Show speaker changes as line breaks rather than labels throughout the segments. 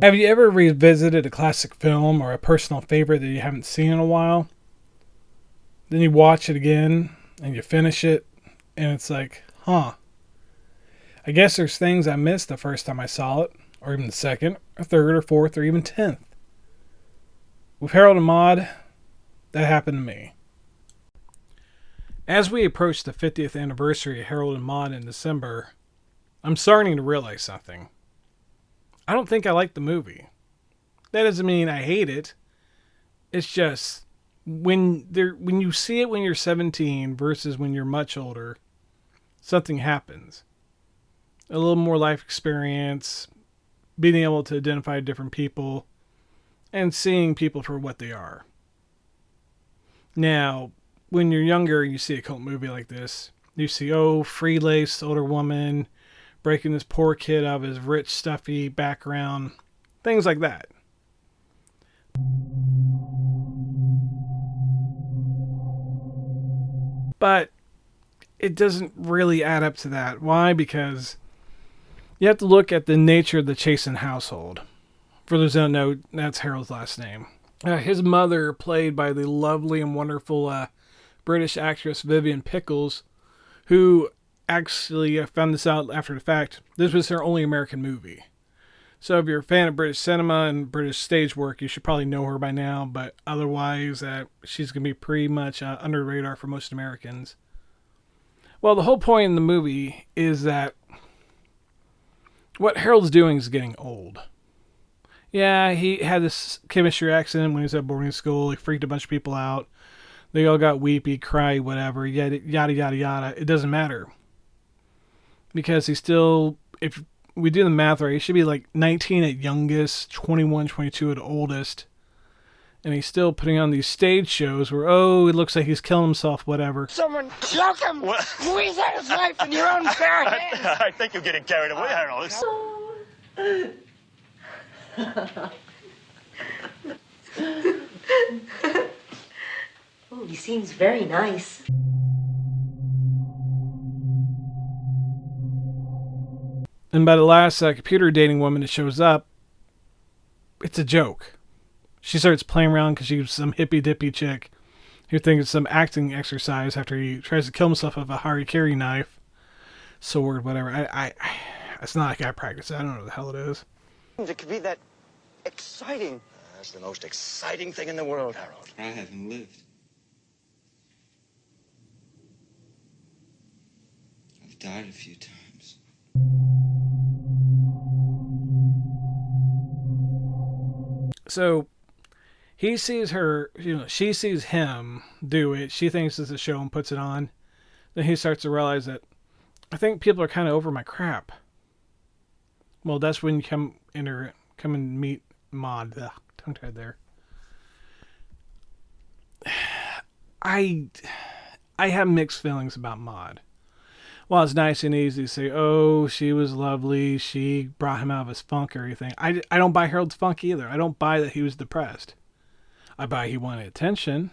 Have you ever revisited a classic film or a personal favorite that you haven't seen in a while? Then you watch it again and you finish it and it's like, I guess there's things I missed the first time I saw it, or even the second, or third, or fourth, or even 10th. With Harold and Maude, that happened to me. As we approach the 50th anniversary of Harold and Maude in December, I'm starting to realize something. I don't think I like the movie. That doesn't mean I hate it. It's just when you see it when you're 17 versus when you're much older, something happens. A little more life experience, being able to identify different people, and seeing people for what they are. Now, when you're younger and you see a cult movie like this, you see, free-laced older woman breaking this poor kid out of his rich, stuffy background. Things like that. But it doesn't really add up to that. Why? Because you have to look at the nature of the Chasen household. For those who don't know, that's Harold's last name. His mother, played by the lovely and wonderful British actress Vivian Pickles, who actually, I found this out after the fact, this was her only American movie. So if you're a fan of British cinema and British stage work, you should probably know her by now, but otherwise, she's going to be pretty much under the radar for most Americans. Well, the whole point in the movie is that what Harold's doing is getting old. Yeah, he had this chemistry accident when he was at boarding school. He freaked a bunch of people out. They all got weepy, cry, whatever, yada, yada, yada. It doesn't matter. Because he's still, if we do the math right, he should be like 19 at youngest, 21, 22 at oldest. And he's still putting on these stage shows where, it looks like he's killing himself, whatever.
Someone choke him! Squeeze out his life in your own bare hands!
I think you're getting carried away, Harold.
Oh, he seems very nice.
And by the last computer dating woman that shows up, it's a joke. She starts playing around because she's some hippy-dippy chick who thinks it's some acting exercise after he tries to kill himself with a harikiri knife, sword, whatever. It's not like I practice. I don't know what the hell it is.
It could be that exciting. That's the most exciting thing in the world, Harold.
I haven't lived. I've died a few times.
So he sees her, she sees him do it. She thinks it's a show and puts it on. Then he starts to realize that I think people are kind of over my crap. Well, that's when you come and meet Maude. Ugh, tongue-tied there. I have mixed feelings about Maude. While it's nice and easy to say, she was lovely, she brought him out of his funk or anything, I don't buy Harold's funk either. I don't buy that he was depressed. I buy he wanted attention.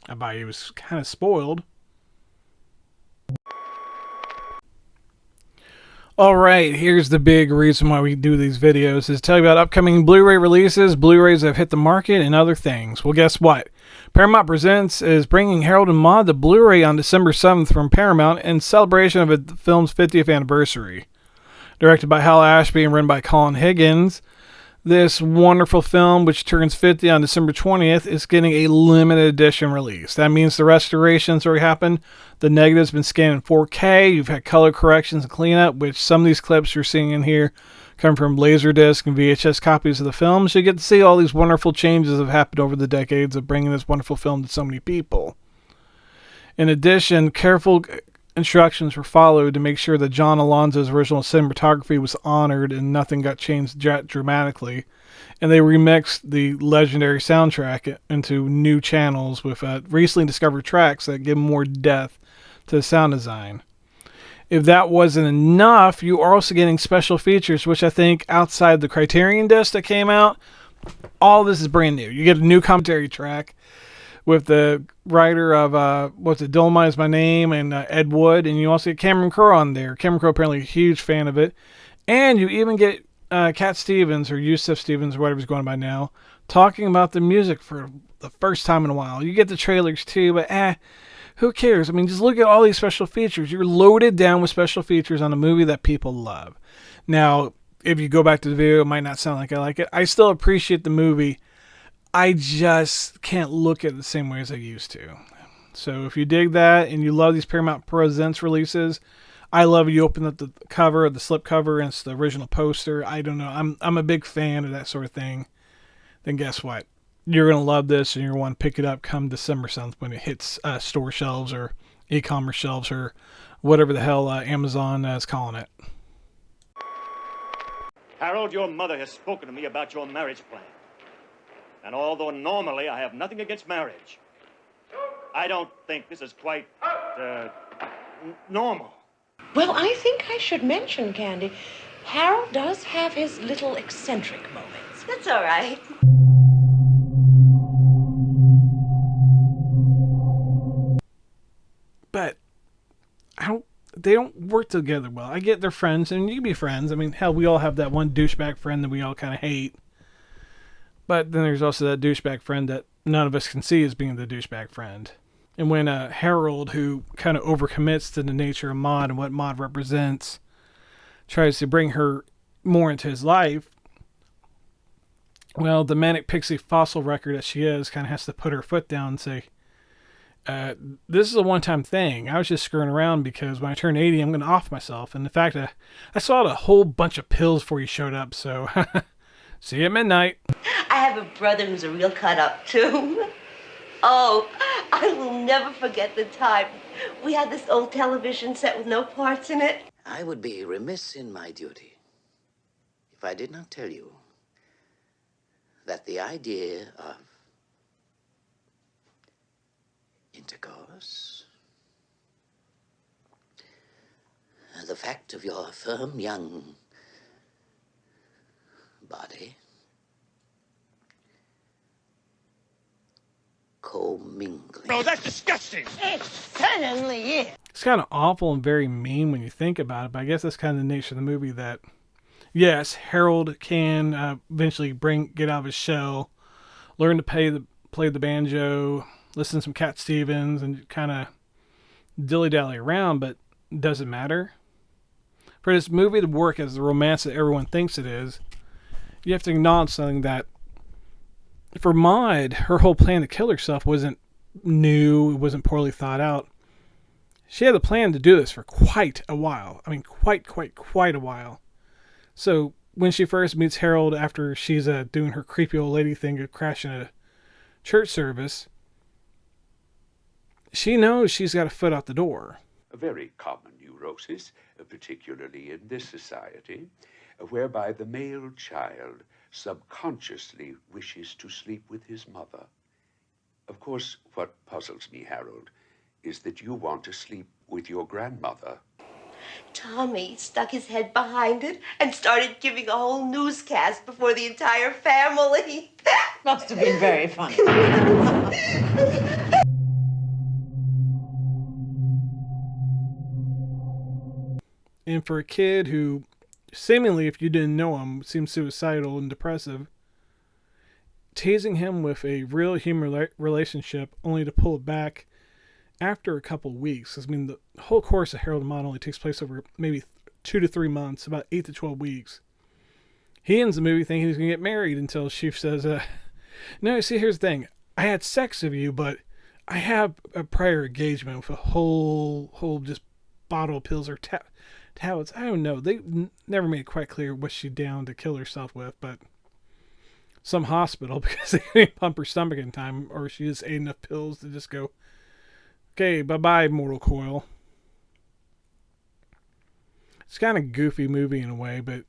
I buy he was kind of spoiled. Alright, here's the big reason why we do these videos, is to tell you about upcoming Blu-ray releases, Blu-rays that have hit the market, and other things. Well, guess what? Paramount Presents is bringing Harold and Maude to Blu-ray on December 7th from Paramount in celebration of the film's 50th anniversary. Directed by Hal Ashby and written by Colin Higgins, this wonderful film, which turns 50 on December 20th, is getting a limited edition release. That means the restorations already happened. The negative's been scanned in 4K. You've had color corrections and cleanup, which some of these clips you're seeing in here come from Laserdisc and VHS copies of the film. So you get to see all these wonderful changes that have happened over the decades of bringing this wonderful film to so many people. In addition, careful instructions were followed to make sure that John Alonzo's original cinematography was honored and nothing got changed dramatically. And they remixed the legendary soundtrack into new channels with recently discovered tracks that give more depth to the sound design. If that wasn't enough, you are also getting special features, which I think outside the Criterion disc that came out, all this is brand new. You get a new commentary track with the writer of Dolomite Is My Name and Ed Wood, and you also get Cameron Crowe on there. Cameron Crowe apparently a huge fan of it, and you even get Cat Stevens or Yusuf Stevens or whatever he's going by now talking about the music for the first time in a while. You get the trailers too, but who cares? I mean, just look at all these special features. You're loaded down with special features on a movie that people love. Now, if you go back to the video, it might not sound like I like it. I still appreciate the movie. I just can't look at it the same way as I used to. So if you dig that and you love these Paramount Presents releases, I love it. You open up the cover, the slip cover, and it's the original poster. I don't know. I'm a big fan of that sort of thing. Then guess what? You're going to love this and you're going to want to pick it up come December 7th when it hits store shelves or e-commerce shelves or whatever the hell Amazon is calling it.
Harold, your mother has spoken to me about your marriage plan. And although normally I have nothing against marriage, I don't think this is quite normal.
Well, I think I should mention, Candy, Harold does have his little eccentric moments. That's all right.
But they don't work together well. I get they're friends, and you can be friends. I mean, hell, we all have that one douchebag friend that we all kind of hate. But then there's also that douchebag friend that none of us can see as being the douchebag friend. And when Harold, who kind of overcommits to the nature of Maude and what Maude represents, tries to bring her more into his life, well, the manic pixie fossil record that she is kind of has to put her foot down and say, this is a one-time thing. I was just screwing around because when I turn 80, I'm going to off myself. And in fact, I saw a whole bunch of pills before you showed up, so see you at midnight.
I have a brother who's a real cut-up, too. Oh, I will never forget the time we had this old television set with no parts in it.
I would be remiss in my duty if I did not tell you that the idea of intercourse, the fact of your firm young body commingling.
No, that's disgusting!
It certainly is.
It's kind of awful and very mean when you think about it, but I guess that's kind of the nature of the movie that, yes, Harold can eventually get out of his shell, learn to play the banjo, listen to some Cat Stevens, and kind of dilly-dally around, but it doesn't matter. For this movie to work as the romance that everyone thinks it is, you have to acknowledge something that for Maude, her whole plan to kill herself wasn't new, it wasn't poorly thought out. She had a plan to do this for quite a while. I mean, quite a while. So when she first meets Harold after she's doing her creepy old lady thing of crashing a church service, she knows she's got a foot out the door.
A very common neurosis, particularly in this society, whereby the male child subconsciously wishes to sleep with his mother. Of course, what puzzles me, Harold, is that you want to sleep with your grandmother.
Tommy stuck his head behind it and started giving a whole newscast before the entire family.
Must have been very funny.
And for a kid who, seemingly, if you didn't know him, seems suicidal and depressive, tasing him with a real human relationship only to pull it back after a couple weeks. I mean, the whole course of Harold and Maude only takes place over maybe 2 to 3 months, about 8 to 12 weeks. He ends the movie thinking he's going to get married until Chief says, no, see, here's the thing. I had sex with you, but I have a prior engagement with a whole just bottle of pills or tablets. I don't know. They never made it quite clear what she down to kill herself with, but some hospital because they didn't pump her stomach in time, or she just ate enough pills to just go Okay, bye-bye, Mortal Coil. It's kind of goofy movie in a way, but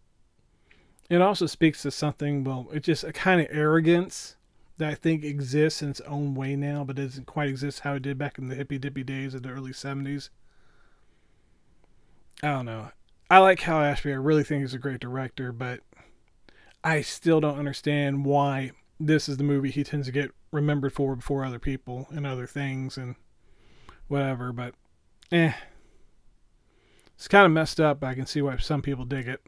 it also speaks to something, well, it's just a kind of arrogance that I think exists in its own way now, but doesn't quite exist how it did back in the hippy-dippy days of the early 70s. I don't know. I like Hal Ashby. I really think he's a great director, but I still don't understand why this is the movie he tends to get remembered for before other people and other things and whatever, but it's kind of messed up, but I can see why some people dig it.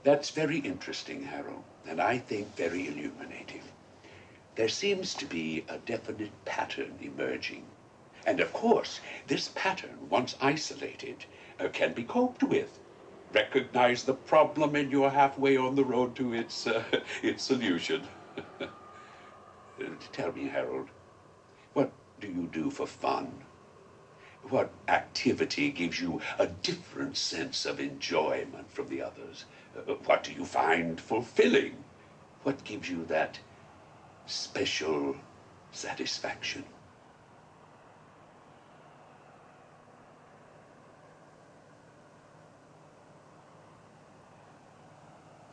That's very interesting, Harold, and I think very illuminating. There seems to be a definite pattern emerging. And of course, this pattern, once isolated, can be coped with. Recognize the problem and you're halfway on the road to its solution. Tell me, Harold, what do you do for fun? What activity gives you a different sense of enjoyment from the others? What do you find fulfilling? What gives you that special satisfaction?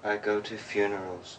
I go to funerals.